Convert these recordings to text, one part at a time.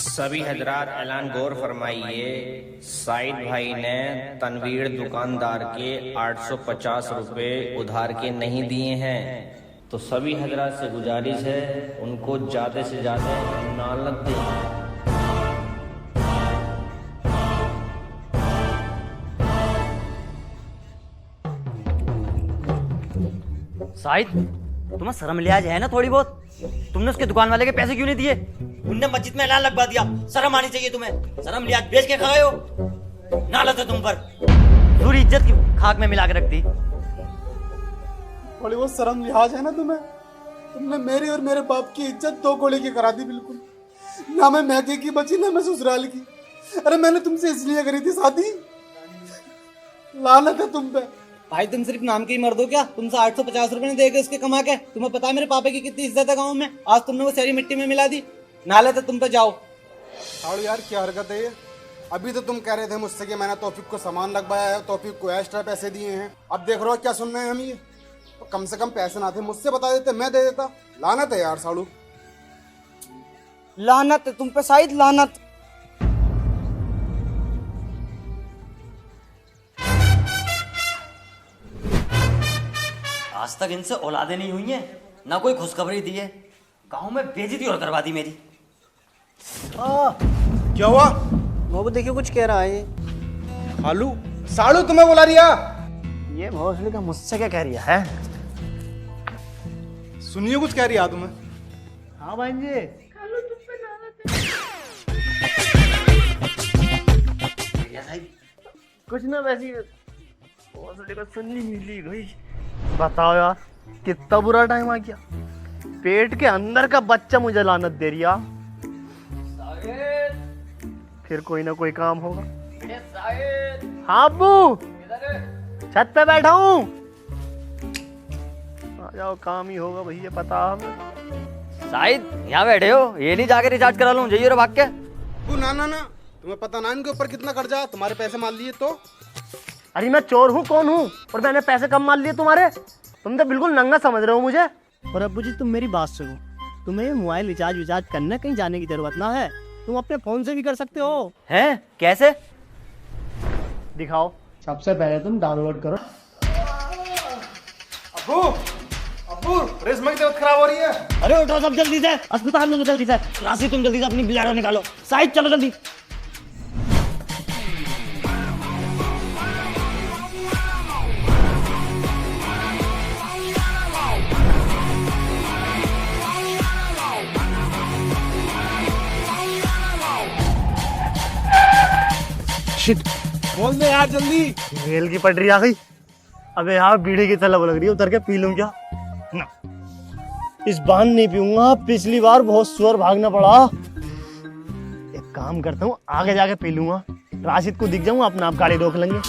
सभी हजरात ऐलान गौर फरमाइए, साइद भाई ने तनवीर दुकानदार के 850 रुपए उधार के नहीं दिए हैं। तो सभी हजरात से गुजारिश है, उनको ज्यादा से ज्यादा नालत दें। साहिद, तुम्हें शर्म लिहाज है ना थोड़ी बहुत? तुमने उसके दुकान वाले के पैसे क्यों नहीं दिए? उनने मस्जिद में ऐलान लगवा दिया, शर्म आनी चाहिए तुम्हें। शर्म लिहाज बेच के खाए हो, नालत है तुम पर। पूरी इज्जत की खाक में मिला के रख दी। थोड़ी बहुत शर्म लिहाज है ना तुम्हें? तुमने मेरी और मेरे बाप की इज्जत दो कोड़े की करा दी बिल्कुल। ना मैं मैके की बची, ना मैं ससुराल की। अरे मैंने तुमसे इसलिए करी थी शादी, लानत है तुम पे। भाई तुम सिर्फ नाम के ही मर्द हो क्या? तुमसे 850 रुपए नहीं देगा उसके कमा के? तुम्हें पता है मेरे पापा की कितनी इज्जत है गाँव में? आज तुमने वो सारी मिट्टी में मिला दी। नाले तो तुम पे जाओ। साड़ू यार क्या हरकत है ये? अभी तो तुम कह रहे थे मुझसे कि मैंने तौफीक को सामान लगवाया है, तौफीक को एक्स्ट्रा पैसे दिए हैं। अब देख रहे हो क्या सुन रहे हैं हम ये? तो कम से कम पैसे ना थे मुझसे बता देते, मैं दे देता। लानत है यार साड़ू। लानत है तुम पे शायद, लानत। आज तक इनसे औलादे नहीं हुई है, ना कोई खुशखबरी दी है। गाँव में बेइज्जती और करवा दी मेरी। क्या हुआ? वो देखिए कुछ कह रहा है। खालू साड़ू तुम्हें बुला रिया। ये भोसड़ी का मुझसे क्या कह रही है? सुनिए कुछ कह रही है तुम्हें। हाँ भाई जी। कुछ ना वैसी भोसड़ी को सुननी मिली गई। बताओ यार कितना बुरा टाइम आ गया। पेट के अंदर का बच्चा मुझे लानत दे रही है। फिर कोई ना कोई काम होगा। हाँ अब्बू, छत पे बैठा हूँ। आ जाओ, काम ही होगा भैया, पता हमें। साहिद, यहाँ बैठे हो? ये नहीं जाके रिचार्ज करा लूं? जाइए रे भाग के। ना ना ना, तुम्हें पता ना इनके ऊपर कितना कर्जा, तुम्हारे पैसे मान लिए तो। अरे मैं चोर हूँ कौन हूँ? और मैंने पैसे कम मान लिए तुम्हारे? तुम तो बिल्कुल नंगा समझ रहे हो मुझे। और अब्बू जी तुम मेरी बात सुनो, तुम्हें मोबाइल रिचार्ज करना कहीं जाने की जरूरत ना है। तुम अपने फोन से भी कर सकते हो। हैं? कैसे? दिखाओ। सबसे पहले तुम डाउनलोड करो। अब्बू अब्बू, रेशमा की तबीयत खराब हो रही है। अरे उठो सब जल्दी से, अस्पताल में जल्दी से। राशि तुम जल्दी से अपनी बिलाड़ो निकालो। साइड चलो जल्दी। बोल दे यार जल्दी। रेल की पटरी आ गई। अबे यार बीड़ी की तलब लग रही है, उतर के पी लूं क्या? ना, इस बार नहीं पीऊंगा। पिछली बार बहुत सुअर भागना पड़ा। एक काम करता हूँ, आगे जाके पी लूंगा। राशिद को दिख जाऊंगा, अपना आप गाड़ी रोक लेंगे।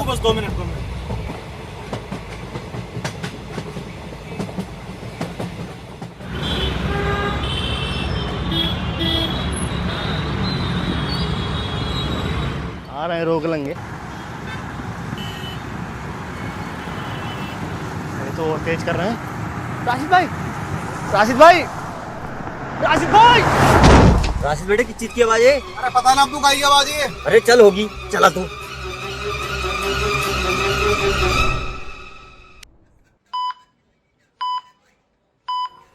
बस 2 मिनट। आ रहे हैं, रोक लेंगे। अरे तो और तेज कर रहे हैं। राशिद भाई, राशिद भाई, राशिद भाई। राशिद बेटे की चीत की आवाज है। अरे पता ना अब्बू का ही आवाज है। अरे चल होगी, चला तू।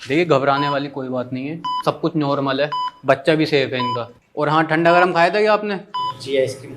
देखिए घबराने वाली कोई बात नहीं है, सब कुछ नॉर्मल है, बच्चा भी सेफ है इनका। और हाँ, ठंडा गरम खाया था क्या आपने? जी आइसक्रीम।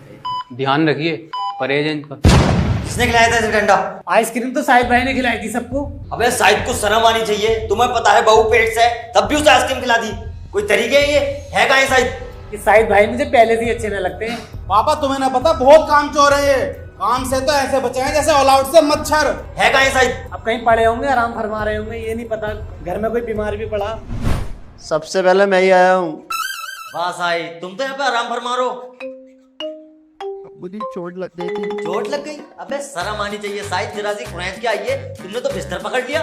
ध्यान रखिए, परहेज है इनका। किसने खिलाया था इसे ठंडा? आइसक्रीम तो साहिद भाई ने खिलाई थी सबको। अबे साहिद को शर्म आनी चाहिए। तुम्हें पता है बहू पेट से है, तब भी उसे आइसक्रीम खिला दी। कोई तरीके है ये? है कहाँ है साहिद? ये साहिद भाई मुझे पहले से ही अच्छे नहीं लगते हैं। पापा तुम्हें ना पता, बहुत काम चोर है ये। काम से तो ऐसे बचे हैं जैसे ऑल आउट से मच्छर। है कहाँ है साहिद? अब कहीं पड़े होंगे, आराम फरमा रहे होंगे, ये नहीं पता। घर में कोई बीमार भी पड़ा। सबसे पहले मैं ही आया हूँ। वाह साहिद, तुम तो यहाँ पे आराम फरमा रहे हो। मुझे चोट लग गई थी। चोट लग गई? अबे शर्म आनी चाहिए साहिद, जरा सी खुराक के आइए, तुमने तो बिस्तर पकड़ लिया।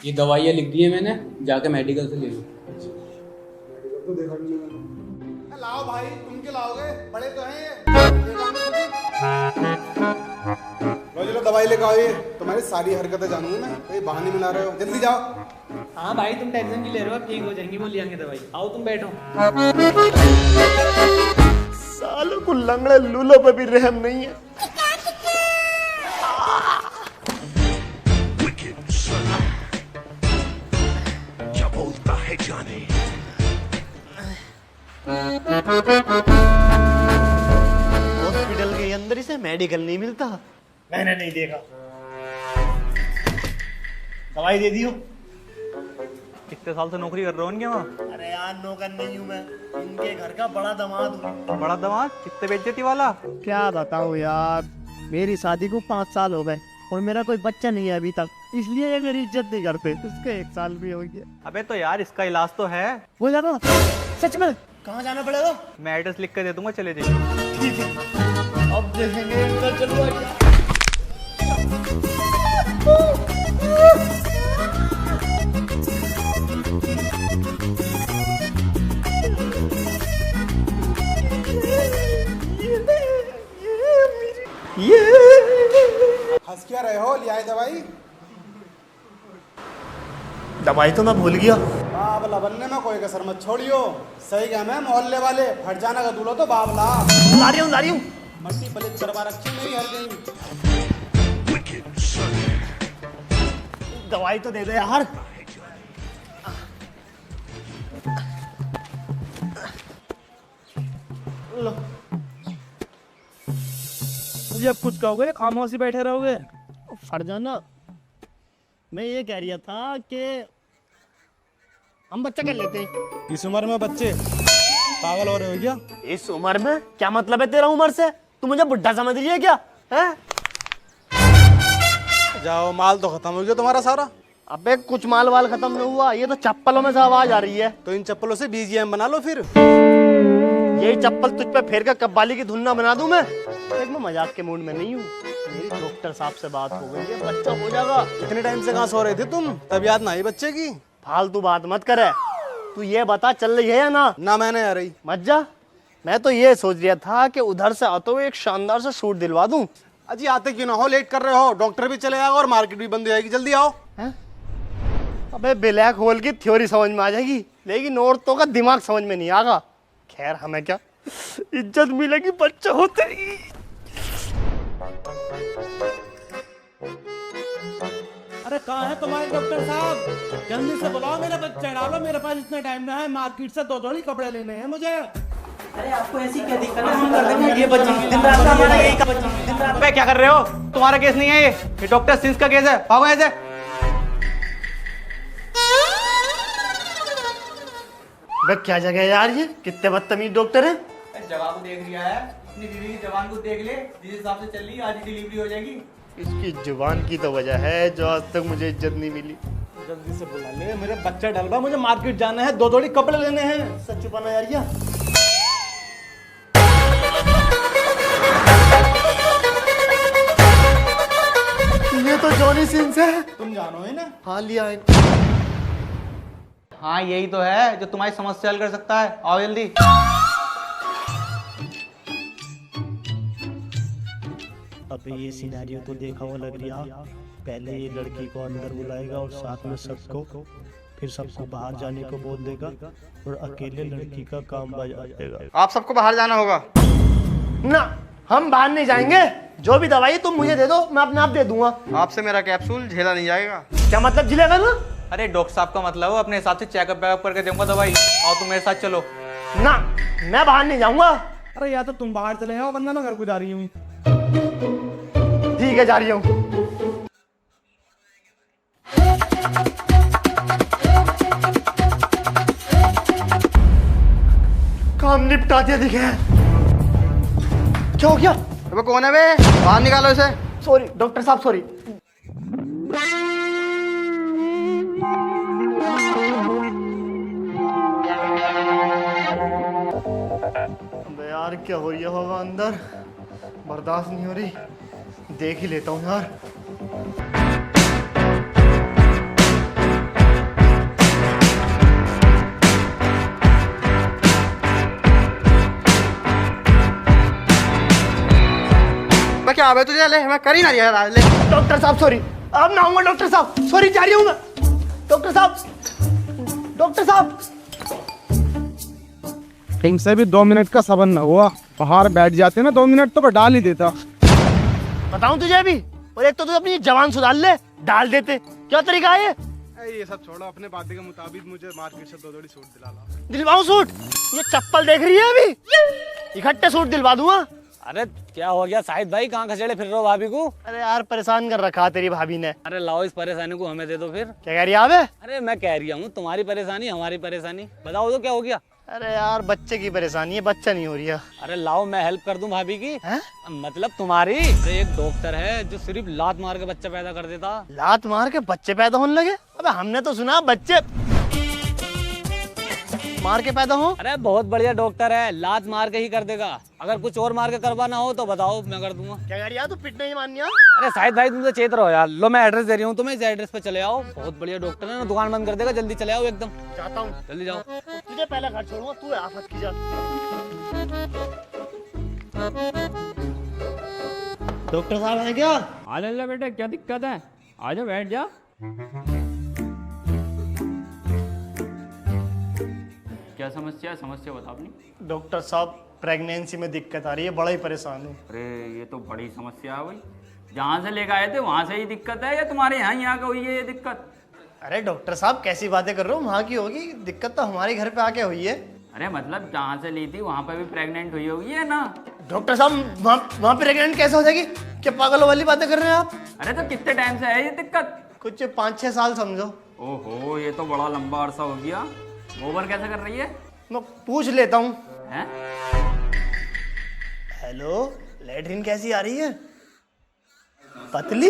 ये दवाइयाँ लिख दी है मैंने, जाके मेडिकल से ले लो। लाओ भाई, तुम के लाओगे, बड़े तो हैं ये। लो चलो दवाई लेकर आओ, ये तुम्हारी सारी हरकतें जानूंगा मैं, कोई बहाने मिला रहे हो, जल्दी जाओ। हाँ भाई तुम टेंशन क्यों ले रहे हो, अब ठीक हो जाएंगी, वो ले आएंगे दवाई। आओ तुम बैठो। सालों को लंगड़े लूलो पे भी रहम नहीं है। हॉस्पिटल के अंदर इसे मेडिकल नहीं मिलता। मैंने नहीं देखा। दवाई दे दियो। कितने साल से नौकरी कर रहे हो इनके वहाँ? अरे यार नौकर नहीं हूँ मैं, इनके घर का बड़ा दामाद हूँ। बड़ा दामाद? कितने बेइज्जती वाला? क्या बताऊँ यार, मेरी शादी को 5 साल हो गए और मेरा कोई बच्चा नहीं है अभी तक, इसलिए ये मेरी इज्जत नहीं करते। उसके 1 साल भी हो गया। अबे तो यार इसका इलाज तो है। हो जाएगा सच में? कहाँ जाना पड़ेगा? मैं एड्रेस लिख कर दे दूंगा, चले जाइए। ठीक है, अब देखेंगे इनका चलो। हंस क्या रहे हो, ले आए दवाई। दवाई तो मैं भूल गया। बाबला बनने में कोई कसर मत छोड़ियो। सही क्या मैं, मोहल्ले वाले फट जाना का दूल्हो तो बाबला। ला रही हूँ। मट्टी पलित करवा रखी नहीं हर गई। दवाई तो दे दे यार। लो। मुझे अब कुछ कहोगे या खामोशी बैठे रहोगे? फरजाना, मैं ये कह रहा था कि हम बच्चा कर लेते हैं। इस उम्र में बच्चे पागल हो रहे हो क्या? इस उम्र में? क्या मतलब है तेरा उम्र से? तू मुझे बुढ़ा समझ रही है क्या? है? जाओ, माल तो खत्म हो गया तुम्हारा सारा। अबे कुछ माल वाल खत्म नहीं हुआ, ये तो चप्पलों में से आवाज आ रही है। तो इन चप्पलों से BGM बना लो फिर। यही चप्पल तुझ पे फेर कर कब्बाली की धुन ना बना दूं मैं। देख मैं मजाक के मूड में नहीं हूँ, मेरी डॉक्टर साहब से बात हो गई है, बच्चा हो जाएगा। इतने टाइम से कहाँ सो रहे थे तुम? तब याद ना आई बच्चे की? फालतू बात मत करे, तू ये बता चल रही है या ना? ना मैंने आ रही। मत जा। मैं तो ये सोच रहा था कि उधर से आते हुए एक शानदार सा सूट दिलवा दूं। अजी आते क्यों ना हो, लेट कर रहे हो, डॉक्टर भी चले जाएगा और मार्केट भी बंद हो जाएगी, जल्दी आओ। अबे ब्लैक होल की थ्योरी समझ में आ जाएगी, लेकिन औरतों का दिमाग समझ में नहीं आएगा। खैर हमें क्या, इज्जत मिलेगी बच्चा होते ही। अरे कहाँ है तुम्हारे डॉक्टर साहब? जल्दी से बुलाओ, मेरा बच्चा डालो, मेरे पास इतना टाइम ना है, मार्केट से 2 जोड़ी कपड़े लेने हैं मुझे। अरे आपको ऐसी क्या दिक्कत है? हम कर देंगे। ये बच्चे दिन रात का हमारा यही दिन रात। अबे क्या कर रहे हो? तुम्हारा केस नहीं है ये डॉक्टर सिंस का केस है। भागो ऐसे। बे क्या जगह है यार, ये कितने बदतमीज डॉक्टर हैं। जवाब को देख लिया है, अपनी बीवी की जवान को देख ले, जिस हिसाब से चल रही है आज ही डिलीवरी हो जाएगी। इसकी जुबान की तो वजह है जो आज तक मुझे इज्जत नहीं मिली। जल्दी से बुला ले, मेरे बच्चा डलवा, मुझे मार्केट जाना है, 2 जोड़ी कपड़े लेने हैं। सच छुपाना यार ये। ये तो जॉनी सिंस है। तुम जानो है ना? हाँ लिया है। हाँ यही तो है जो तुम्हारी समस्या हल कर सकता है। आओ जल्दी। अबे ये सिनेरियो तो देखा हुआ लग रहा। पहले ये लड़की को अंदर बुलाएगा और साथ में सबको, फिर सबको बाहर जाने को बोल देगा और अकेले लड़की का काम बजा देगा। आप सबको बाहर जाना होगा। ना, हम बाहर नहीं जाएंगे। जो भी दवाई तुम मुझे दे दो, मैं अपने आप दे दूंगा। आपसे मेरा कैप्सूल झेला नहीं जाएगा। क्या मतलब झिलेगा ना? अरे डॉक्टर साहब का मतलब है अपने हिसाब से चेकअप बैकअप करके दूंगा दवाई। आओ तुम मेरे साथ चलो। ना, मैं बाहर नहीं जाऊंगा। अरे या तो तुम बाहर चले जाओ, वरना मैं घर को जा रही हूँ। ठीक है जा रही हूँ। काम निपटा दिया दिखे। क्या हो गया? अबे कौन है बे? बाहर निकालो इसे। सॉरी डॉक्टर साहब, सॉरी। अबे यार यार क्या हो रही है बाबा अंदर, बर्दाश्त नहीं हो रही, देख ही लेता हूँ यार। मैं क्या आवे तुझे, ले मैं कर ही ना रहा, ले। डॉक्टर साहब सॉरी, अब ना आऊंगा डॉक्टर साहब, सॉरी जा रही हूँ मैं। डॉक्टर साहब, डॉक्टर साहब। तुमसे भी 2 मिनट का सबर न हुआ, बाहर बैठ जाते ना 2 मिनट तो मैं डाल ही देता। बताऊं तुझे अभी, और एक तो तू अपनी जवान सुधार ले, डाल देते, क्या तरीका है ये सब छोड़ो, अपने बातें के मुताबिक मुझे मार्केट से 2 जोड़ी सूट दिला ला। दिलवाऊं सूट? ये चप्पल देख रही है अभी, इकट्ठे सूट दिलवा दूंगा। अरे क्या हो गया शाहिद भाई, कहाँ खसेड़े फिर रहे हो भाभी को? अरे यार परेशान कर रखा तेरी भाभी ने। अरे लाओ इस परेशानी को हमें दे दो फिर। क्या कह रही है आवे? अरे मैं कह रही हूँ तुम्हारी परेशानी हमारी परेशानी, बताओ तो क्या हो गया? अरे यार बच्चे की परेशानी है, बच्चा नहीं हो रही है। अरे लाओ मैं हेल्प कर दूं भाभी की। हैं? मतलब तुम्हारी। अरे एक डॉक्टर है जो सिर्फ लात मार के बच्चा पैदा कर देता। लात मार के बच्चे पैदा होने लगे? अबे हमने तो सुना बच्चे मार के पैदा हो। अरे बहुत बढ़िया डॉक्टर है, लात मार के ही कर देगा। अगर कुछ और मार के करवाना हो तो बताओ, मैं कर दूंगा। क्या कह रही है तू, पिटने ही माननी है? अरे शाहिद भाई तुम तो चेत रहो यार, लो मैं एड्रेस दे रही हूँ तुम्हें, इस एड्रेस पे चले आओ। बहुत बढ़िया डॉक्टर है ना, दुकान बंद कर देगा, जल्दी चले आओ एकदम। चाहता हूँ, जल्दी जाओ। तुझे पहले घर छोड़ूंगा, तू आफत की जा। डॉक्टर साहब है क्या? आ जा बेटा, क्या दिक्कत है? आ जा, बैठ जा। क्या समस्या है? समस्या बता अपनी। डॉक्टर साहब प्रेगनेंसी में दिक्कत आ रही है, बड़ा ही परेशान हूँ। अरे ये तो बड़ी समस्या है भाई, जहाँ से लेकर आए थे वहाँ से ही दिक्कत है या तुम्हारे यहाँ का हुई है ये दिक्कत? अरे डॉक्टर साहब कैसी बातें कर रहे हो, वहाँ की होगी दिक्कत, तो हमारे घर पे आके हुई है। अरे मतलब जहाँ से ली थी वहाँ पे भी प्रेग्नेंट हुई होगी है ना? डॉक्टर साहब वहाँ प्रेग्नेंट कैसे हो जाएगी? क्या पागलों वाली बातें कर रहे हैं आप? अरे तो कितने टाइम से है ये दिक्कत? कुछ 5-6 साल समझो। ओहो, ये तो बड़ा लंबा अरसा हो गया। गोबर कैसे कर रही है? मैं पूछ लेता हूँ। हैं? हेलो, लैट्रिन कैसी आ रही है? पतली?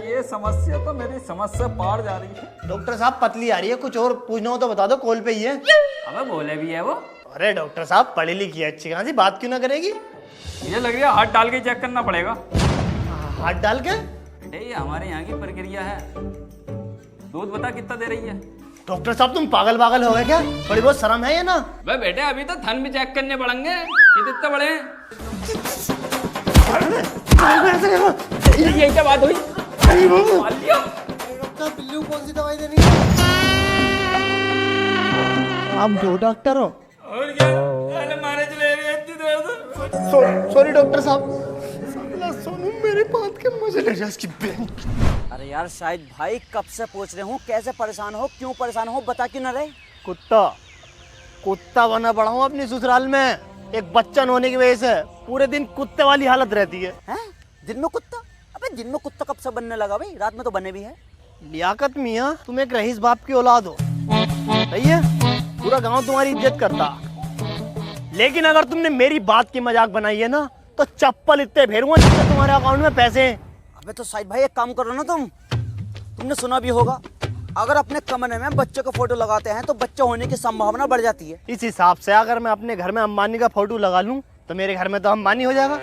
ये समस्या तो मेरी समझ से पार जा रही है। डॉक्टर साहब पतली आ रही है, कुछ और पूछना हो तो बता दो, कॉल पे ही है। अबे बोले भी है वो। अरे डॉक्टर साहब पढ़ी लिखी है, अच्छी खासी, बात क्यों ना करेगी? मुझे लग रहा है हाथ डाल के चेक करना पड़ेगा। हाथ डाल के? बेटे ये हमारे यहाँ की प्रक्रिया है। दूध बता कितना दे रही है? डॉक्टर साहब तुम पागल हो गए क्या? थोड़ी बहुत शर्म है ये ना? भाई बेटे अभी तो थन भी चेक करने पड़ेंगे कि कितने बड़े हैं। यही क्या बात हुई? बिल्लू कौन सी दवाई देनी है? आप जो डॉक्टर हो? और क्या? अरे मारे चले गए इतनी देर से। सॉरी डॉक्टर साहब, सोनू मेरे बात के मजे ले जा इसकी बहन। अरे यार शाहिद भाई कब से पूछ रहे हूँ, कैसे परेशान हो, क्यों परेशान हो, बता क्यों ना रहे? कुत्ता बना पड़ा हूँ अपनी ससुराल में, एक बच्चा न होने की वजह से पूरे दिन कुत्ते वाली हालत रहती है। हैं? दिन में कुत्ता? अबे दिन में कुत्ता कब से बनने लगा भाई, रात में तो बने भी है। लियाकत मियाँ तुम एक रईस बाप की औलाद हो, सही है, पूरा गांव तुम्हारी इज्जत करता, लेकिन अगर तुमने मेरी बात की मजाक बनाई है ना तो चप्पल इतने फेरूंगा जितने तुम्हारे अकाउंट में पैसे हैं। अबे तो शाहिद भाई एक काम करो ना, तुमने सुना भी होगा, अगर अपने कमरे में बच्चे का फोटो लगाते हैं तो बच्चा होने की संभावना बढ़ जाती है। इस हिसाब से अगर मैं अपने घर में अंबानी का फोटो लगा लूं तो मेरे घर में तो अंबानी हो जाएगा।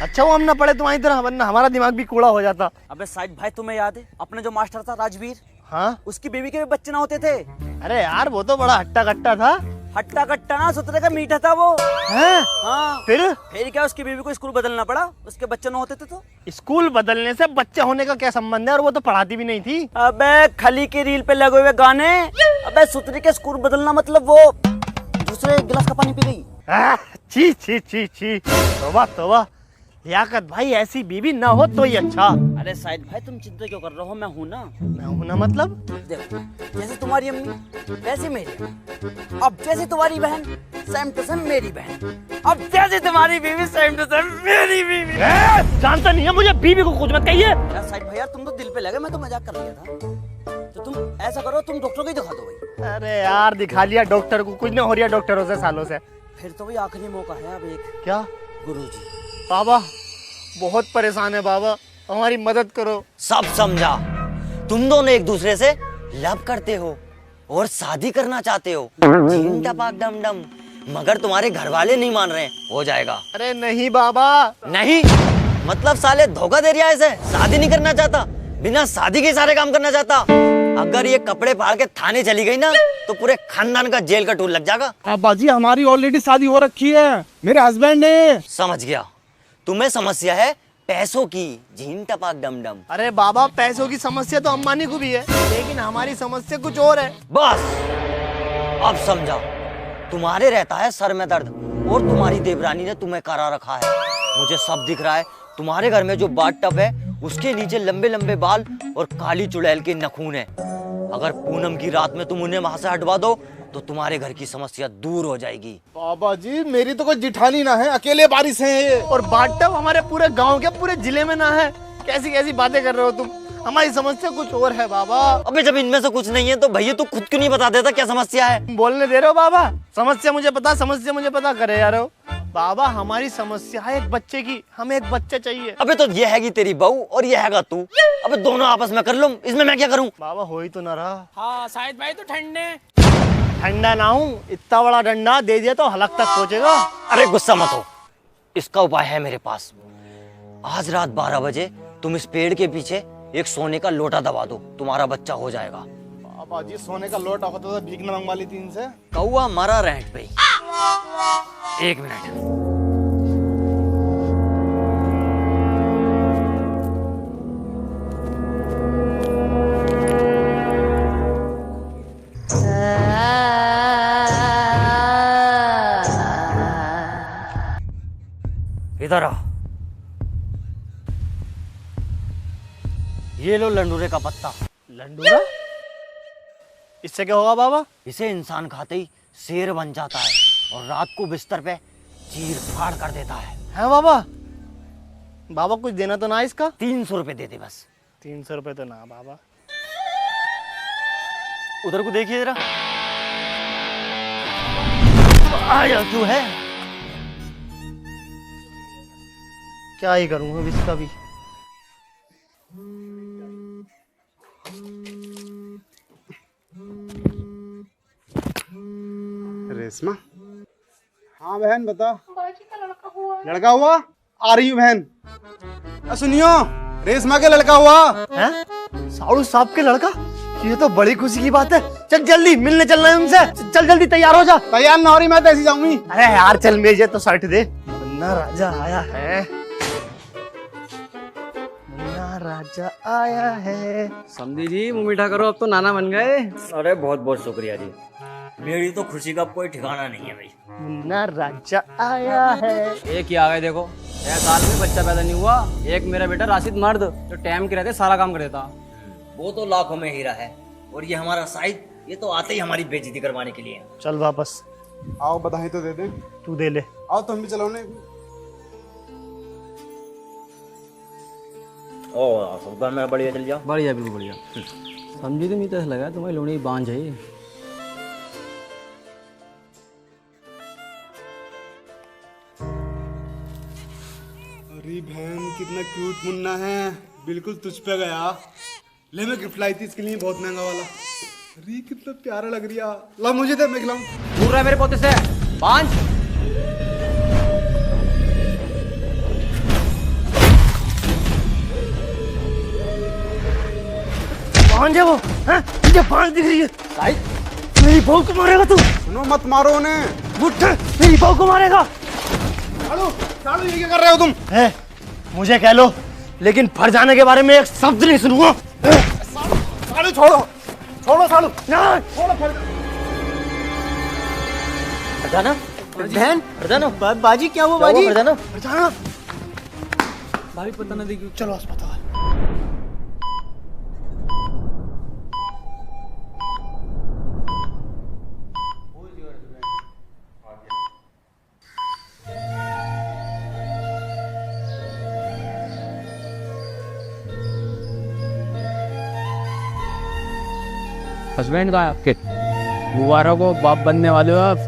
अच्छा वो हम ना पढ़े तुम्हारी तरह, वरना हमारा दिमाग भी कूड़ा हो जाता। अबे शाहिद भाई तुम्हें याद है अपने जो मास्टर था राजवीर, हाँ उसकी बीवी के भी बच्चे ना होते थे। अरे यार वो तो बड़ा हट्टा कट्टा था। हट्टा कट्टा ना, सुतरे का मीठा था वो। हैं? हाँ फिर क्या, उसकी बीवी को स्कूल बदलना पड़ा, उसके बच्चे ना होते थे तो। स्कूल बदलने से बच्चे होने का क्या संबंध है, और वो तो पढ़ाती भी नहीं थी। अबे खली की रील पे लगे हुए गाने। अबे सुतरी के स्कूल बदलना मतलब वो दूसरे गिलास का पानी पी गई। छी छी छी छी, तौबा तौबा, लियाकत भाई ऐसी बीवी ना हो तो ही अच्छा। अरे शाहिद भाई तुम चिंता क्यों कर रहे हो, मैं हूं ना। मैं हूं ना मतलब? देखो जैसे तुम्हारी अम्मी वैसे मेरी, अब जैसे तुम्हारी बहन सेम टू सेम मेरी बहन, अब जैसे तुम्हारी बीवी सेम टू सेम मेरी बीवी। जानता नहीं है मुझे, बीवी को कुछ मत कहिए। यार शाहिद भाई यार तुम तो दिल पे लगे, मैं तो मजाक कर लिया था। तो तुम ऐसा करो, तुम डॉक्टर को ही दिखा दो भाई। अरे यार दिखा लिया डॉक्टर को, कुछ नहीं हो रहा डॉक्टरों से सालों से। फिर तो भाई आखिरी मौका है अब एक। क्या? गुरुजी। बाबा बहुत परेशान है बाबा, हमारी मदद करो। सब समझा, तुम दोनों एक दूसरे से लव करते हो और शादी करना चाहते हो। जीन टपाक डम डम, मगर तुम्हारे घर वाले नहीं मान रहे हैं। हो जाएगा। अरे नहीं बाबा। नहीं मतलब साले धोखा दे रहा है इसे, शादी नहीं करना चाहता, बिना शादी के सारे काम करना चाहता। अगर ये कपड़े फाड़ के थाने चली गई ना तो पूरे खानदान का जेल का टूल लग जाएगा। अब्बा जी हमारी ऑलरेडी शादी हो रखी है मेरे हस्बैंड ने। समझ गया, तुम्हें समस्या है पैसों की, झीन टपाक डम डम। अरे बाबा पैसों की समस्या तो अंबानी को भी है, लेकिन हमारी समस्या कुछ और है। बस अब समझा, तुम्हारे रहता है सर में दर्द और तुम्हारी देवरानी ने तुम्हें करा रखा है। मुझे सब दिख रहा है। तुम्हारे घर में जो बाथ टब है उसके नीचे लंबे लंबे बाल और काली चुड़ैल के नखून है। अगर पूनम की रात में तुम उन्हें वहां से हटवा दो तो तुम्हारे घर की समस्या दूर हो जाएगी। बाबा जी मेरी तो कोई जिठानी ना है, अकेले बारिश है ये। और बाटव हमारे पूरे गांव के पूरे जिले में ना है। कैसी कैसी बातें कर रहे हो तुम, हमारी समस्या कुछ और है बाबा। अबे जब इनमें से कुछ नहीं है तो भैया तू खुद क्यों नहीं बता देता क्या समस्या है? बोलने दे रहे हो बाबा? समस्या मुझे पता करे यार। बाबा हमारी समस्या है एक बच्चे की, हमें एक बच्चा चाहिए। अबे तो ये हैगी तेरी बहू और ये हैगा तू, अबे दोनों आपस में कर लो, इसमें मैं क्या करूं? बाबा हो ही तो ना रहा। हाँ शाहिद भाई तो ठंडे। ठंडा ना हूँ, इतना बड़ा डंडा दे दिया तो हलक तक पहुंचेगा। अरे गुस्सा मत हो, इसका उपाय है मेरे पास। आज रात 12 बजे तुम इस पेड़ के पीछे एक सोने का लोटा दबा दो, तुम्हारा बच्चा हो जाएगा। बाबा जी सोने का लोटा होता तो भीख न मंगवा ली थी इनसे। कौआ मरा रहट पे। एक मिनट, इधर आओ। ये लो लंडूरे का पत्ता। लंडूरा? इससे क्या होगा बाबा? इसे इंसान खाते ही शेर बन जाता है और रात को बिस्तर पे चीर फाड़ कर देता है। है बाबा? बाबा कुछ देना तो ना इसका? 300 रुपए दे दे बस। 300 रुपए तो ना बाबा। उधर को देखिए जरा। आया क्यों है? क्या ही करूँ अब इसका भी। रेशमा। हाँ बहन बता। लड़का हुआ? आ रही हूँ बहन। सुनियो, रेशमा के लड़का हुआ है? साड़ू साहब के लड़का? ये तो बड़ी खुशी की बात है। चल जल्दी मिलने चलना है उनसे। चल जल्दी तैयार हो जा। तैयार ना हो रही मैं तो ऐसी जाऊंगी। अरे यार चल मेजे तो सर्ट दे। मुन्ना राजा आया है, मुन्ना राजा आया है। समझी जी मुंह मीठा करो, अब तो नाना बन गए। अरे बहुत बहुत शुक्रिया जी, मेरी तो खुशी का कोई ठिकाना नहीं है भाई। मुन्ना राजा आया है। एक ही आ गए देखो, 1 साल में बच्चा पैदा नहीं हुआ। एक मेरा बेटा राशिद मर्द जो टाइम के रहते सारा काम कर देता। वो तो लाखों में हीरा है, और ये हमारा साइड, ये तो आते ही हमारी बेइज्जती करवाने के लिए। चल वापस। आओ बधाई तो दे दे। तू दे ले। आओ तुम भी चलो ने। ओ सुल्तान मेरा बढ़िया चल जाओ। बढ़िया बिल्कुल बढ़िया। समझी तो मुझे तो ऐसा लगा तुम्हारी लोनी बांझ है। अरे बहन कितना क्यूट मुन्ना है, बिल्कुल तुझ पे गया। ले मैं गिफ्ट लाई थी इसके लिए, बहुत महंगा वाला। अरे कितना प्यारा लग रही है। ला मुझे दे, मैं खिलाऊं। दूर रहा है मेरे पोते से, बांझ। बांझ है वो? हैं? मुझे बांझ दिख रही है। मेरी बहू को मारेगा तू? सुनो मत मारो उन्हें। उठ, मेरी बहू को मारेगा। सालू सालू ये क्या कर रहे हो तुम? है, मुझे कह लो, लेकिन फरजाना के बारे में एक शब्द नहीं सुनूंगा। सालू छोड़ो छोड़ो सालू। ना छोड़ो फरजाना, बहन फरजाना, बाजी क्या हुआ बाजी? फरजाना, फरजाना भाभी पता ना देखी। चलो अस्पताल। हस्बैंड कहाँ है आपके? मुबारक हो, बाप बनने वाले हो आप।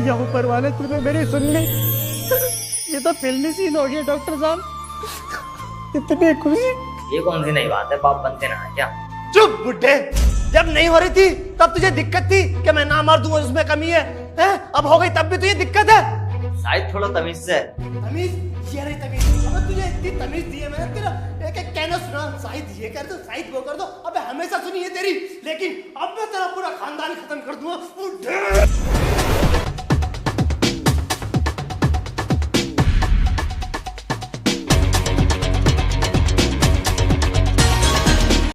या ऊपर वाले तुम्हें मेरी सुन ली। ये तो फिल्मी सीन हो गया डॉक्टर साहब। इतनी खुशी। ये कौन सी नई बात है, बाप बनते ना क्या? चुप बुड्ढे, जब नहीं हो रही थी तब तुझे दिक्कत थी कि मैं ना मार दूंगा, उसमें कमी है। हैं? अब हो गई तब भी तो ये दिक्कत है। शायद थोड़ा तमीज से। तमीज ये रही तमीज। अबे तुझे इतनी तमीज दी है मैंने, तेरा एक एक कहना सुना, शायद ये कर दो, शायद वो कर दो। अबे हमेशा सुनी है तेरी, लेकिन अब मैं तेरा पूरा खानदान खत्म कर दूंगा।